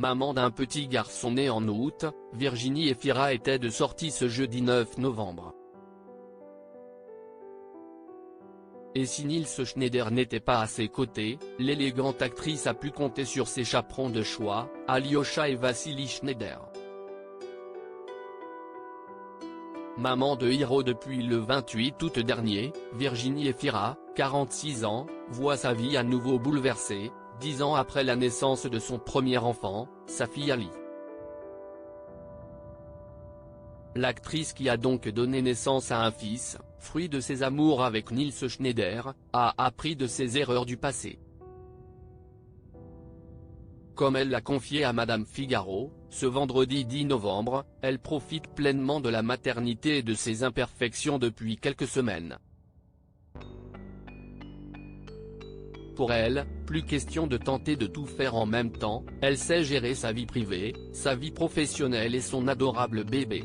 Maman d'un petit garçon né en août, Virginie Efira était de sortie ce jeudi 9 novembre. Et si Nils Schneider n'était pas à ses côtés, l'élégante actrice a pu compter sur ses chaperons de choix, Alyosha et Vassili Schneider. Maman de Hiro depuis le 28 août dernier, Virginie Efira, 46 ans, voit sa vie à nouveau bouleversée, 10 ans après la naissance de son premier enfant, sa fille Ali. L'actrice qui a donc donné naissance à un fils, fruit de ses amours avec Nils Schneider, a appris de ses erreurs du passé. Comme elle l'a confié à Madame Figaro, ce vendredi 10 novembre, elle profite pleinement de la maternité et de ses imperfections depuis quelques semaines. Pour elle, plus question de tenter de tout faire en même temps, elle sait gérer sa vie privée, sa vie professionnelle et son adorable bébé.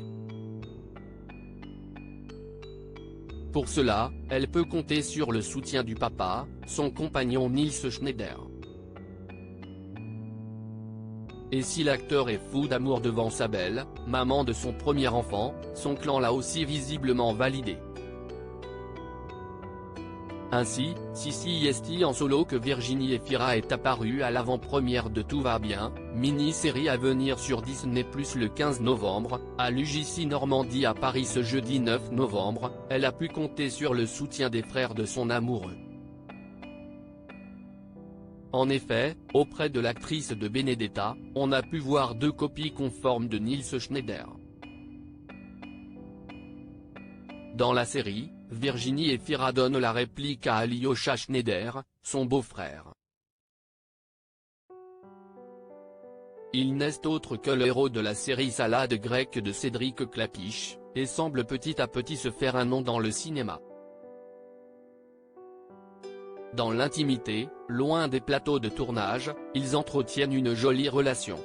Pour cela, elle peut compter sur le soutien du papa, son compagnon Nils Schneider. Et si l'acteur est fou d'amour devant sa belle, maman de son premier enfant, son clan l'a aussi visiblement validé. Ainsi, Sissi est en solo que Virginie Efira est apparue à l'avant-première de Tout va bien, mini-série à venir sur Disney+ le 15 novembre, à l'UJC Normandie à Paris ce jeudi 9 novembre, elle a pu compter sur le soutien des frères de son amoureux. En effet, auprès de l'actrice de Benedetta, on a pu voir deux copies conformes de Nils Schneider. Dans la série, Virginie Efira donne la réplique à Alyosha Schneider, son beau-frère. Il n'est autre que le héros de la série Salade grecque de Cédric Klapisch, et semble petit à petit se faire un nom dans le cinéma. Dans l'intimité, loin des plateaux de tournage, ils entretiennent une jolie relation.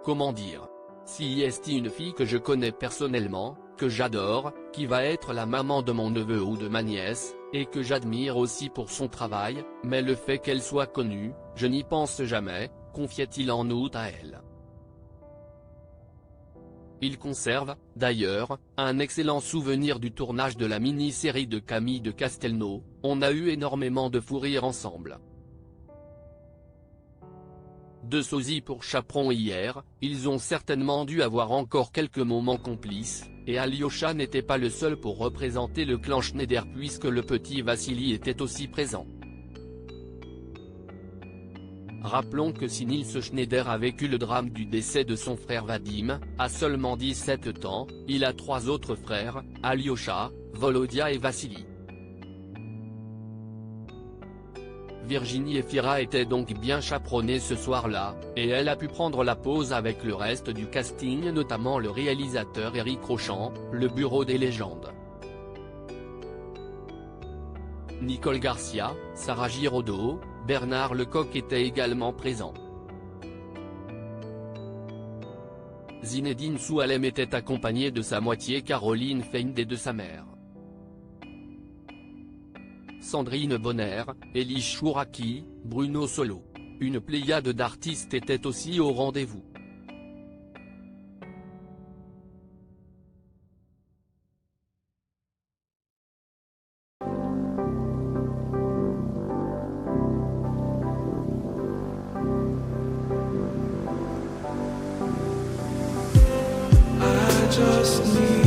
Comment dire ? Si est une fille que je connais personnellement, que j'adore, qui va être la maman de mon neveu ou de ma nièce, et que j'admire aussi pour son travail, mais le fait qu'elle soit connue, je n'y pense jamais, confiait-il en août à elle. Il conserve, d'ailleurs, un excellent souvenir du tournage de la mini-série de Camille de Castelnau, on a eu énormément de fou rire ensemble. De sosie pour chaperon hier, ils ont certainement dû avoir encore quelques moments complices, et Alyosha n'était pas le seul pour représenter le clan Schneider puisque le petit Vassili était aussi présent. Rappelons que si Nils Schneider a vécu le drame du décès de son frère Vadim, à seulement 17 ans, il a trois autres frères, Alyosha, Volodia et Vassili. Virginie Efira était donc bien chaperonnée ce soir-là, et elle a pu prendre la pause avec le reste du casting notamment le réalisateur Éric Rochant, le bureau des légendes. Nicole Garcia, Sarah Giraudot, Bernard Lecoq étaient également présents. Zinedine Soualem était accompagné de sa moitié Caroline Feinde et de sa mère. Sandrine Bonner, Elie Chouraki, Bruno Solo. Une pléiade d'artistes était aussi au rendez-vous. Just need